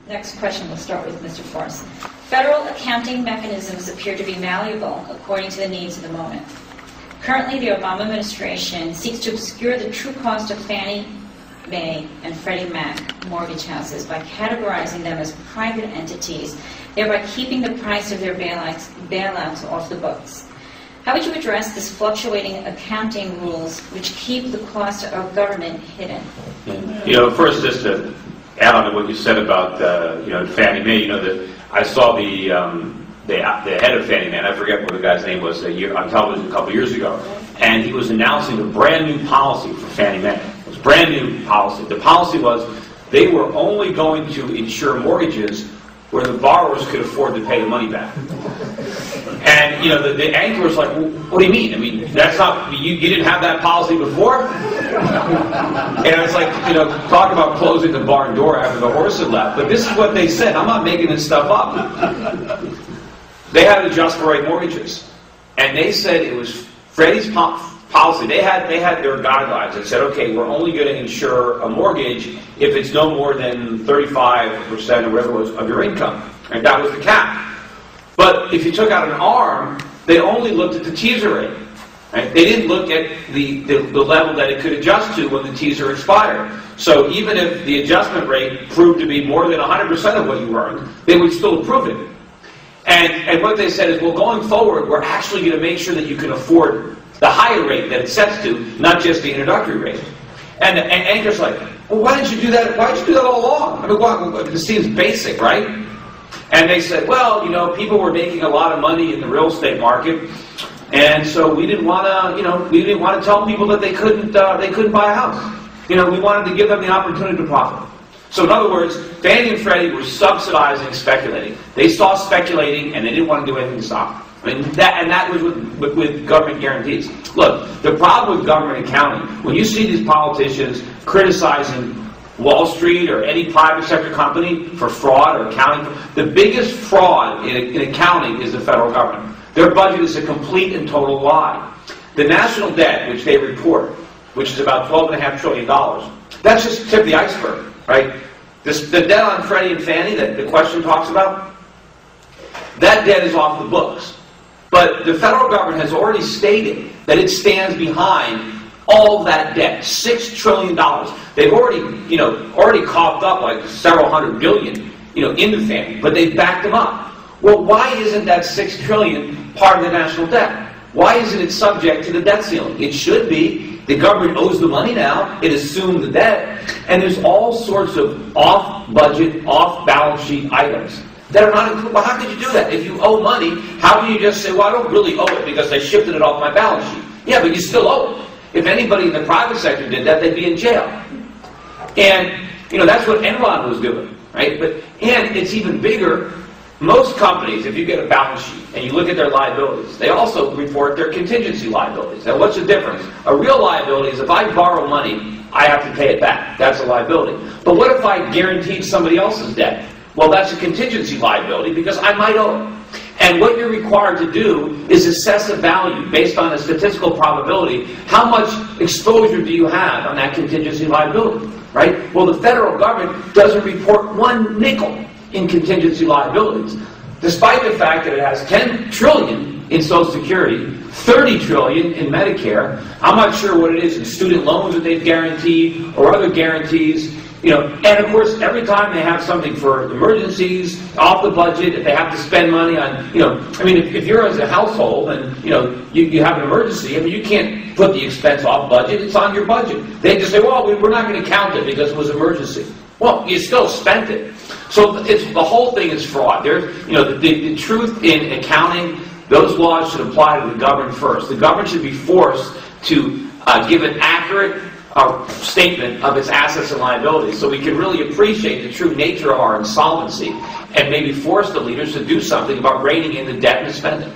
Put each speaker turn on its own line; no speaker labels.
Next question, we'll start with Mr. Forrest. Federal accounting mechanisms appear to be malleable according to the needs of the moment. Currently, the Obama administration seeks to obscure the true cost of Fannie Mae and Freddie Mac mortgage houses by categorizing them as private entities, thereby keeping the price of their bailouts off the books. How would you address this fluctuating accounting rules which keep the cost of government hidden?
You know, first, just to add on to what you said about Fannie Mae, that I saw the head of Fannie Mae, and I forget what the guy's name was, on television a couple years ago, and he was announcing a brand new policy for Fannie Mae. It was a brand new policy. The policy was they were only going to insure mortgages where the borrowers could afford to pay the money back. And the anchor was like, well, what do you mean? I mean, that's not, you didn't have that policy before? And it's like, talk about closing the barn door after the horse had left. But this is what they said. I'm not making this stuff up. They had adjustable rate mortgages. And they said it was Freddie's policy. They had their guidelines that said, okay, we're only going to insure a mortgage if it's no more than 35% or whatever it was of your income. And that was the cap. But if you took out an ARM, they only looked at the teaser rate. Right? They didn't look at the level that it could adjust to when the teaser expired. So even if the adjustment rate proved to be more than 100% of what you earned, they would still approve it. And what they said is, well, going forward, we're actually going to make sure that you can afford the higher rate that it sets to, not just the introductory rate. And Anchor's like, well, why didn't you do that? Why did you do that all along? I mean, this seems basic, right? And they said, well, people were making a lot of money in the real estate market, and so we didn't want to tell people that they couldn't buy a house. We wanted to give them the opportunity to profit. So in other words, Fannie and Freddie were subsidizing speculating. They saw speculating, and they didn't want to do anything to stop it. I mean, that was with government guarantees. Look, the problem with government accounting, when you see these politicians criticizing Wall Street or any private sector company for fraud or accounting, the biggest fraud in accounting is the federal government. Their budget is a complete and total lie. The national debt, which they report, which is about $12.5 trillion, that's just the tip of the iceberg, right? The debt on Freddie and Fannie that the question talks about, that debt is off the books. But the federal government has already stated that it stands behind all of that debt, $6 trillion. They've already coughed up like several hundred billion, into Fannie, but they've backed them up. Well, why isn't that $6 trillion part of the national debt? Why isn't it subject to the debt ceiling? It should be. The government owes the money now. It assumed the debt, and there's all sorts of off-budget, off-balance sheet items that are not included. Well, how could you do that? If you owe money, how can you just say, well, I don't really owe it because I shifted it off my balance sheet? Yeah, but you still owe it. If anybody in the private sector did that, they'd be in jail. And, that's what Enron was doing, right? And it's even bigger. Most companies, if you get a balance sheet and you look at their liabilities, they also report their contingency liabilities. Now, what's the difference? A real liability is if I borrow money, I have to pay it back. That's a liability. But what if I guaranteed somebody else's debt? Well, that's a contingency liability because I might owe it. And what you're required to do is assess a value based on a statistical probability. How much exposure do you have on that contingency liability, right? Well, the federal government doesn't report one nickel in contingency liabilities, despite the fact that it has $10 trillion in Social Security, $30 trillion in Medicare. I'm not sure what it is in student loans that they've guaranteed or other guarantees. And of course, every time they have something for emergencies, off the budget, if they have to spend money on, if you're as a household and, you have an emergency, you can't put the expense off budget, it's on your budget. They just say, well, we're not going to count it because it was emergency. Well, you still spent it. So the whole thing is fraud. The truth in accounting, those laws should apply to the government first. The government should be forced to give an accurate statement of its assets and liabilities so we can really appreciate the true nature of our insolvency and maybe force the leaders to do something about reining in the debt and the spending.